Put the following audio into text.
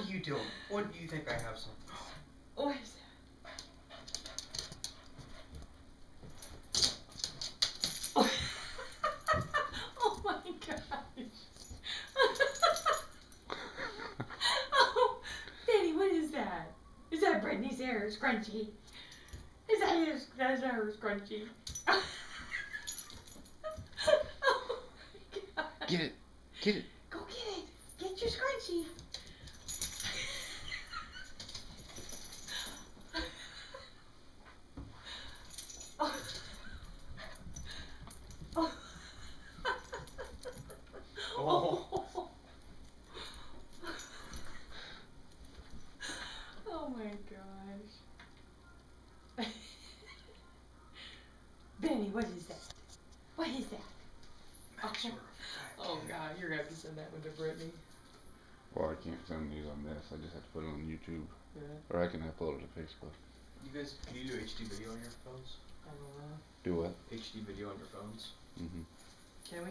are you doing? What do you think I have some? What is that? Oh my gosh. Oh, Danny, what is that? Is that Brittany's hair scrunchie? Is that his? That's her scrunchie. Oh my god. Get it. Get it. Go get it. Get your scrunchie. Oh. Oh. Oh. Oh my gosh. Benny, what is that? What is that? Oh god, you're gonna have to send that one to Brittany. Well, I can't send these on this. I just have to put it on YouTube. Yeah. Or I can upload it to Facebook. You guys, can you do HD video on your phones? I don't know. Do what? HD video on your phones? Mm-hmm. Can we?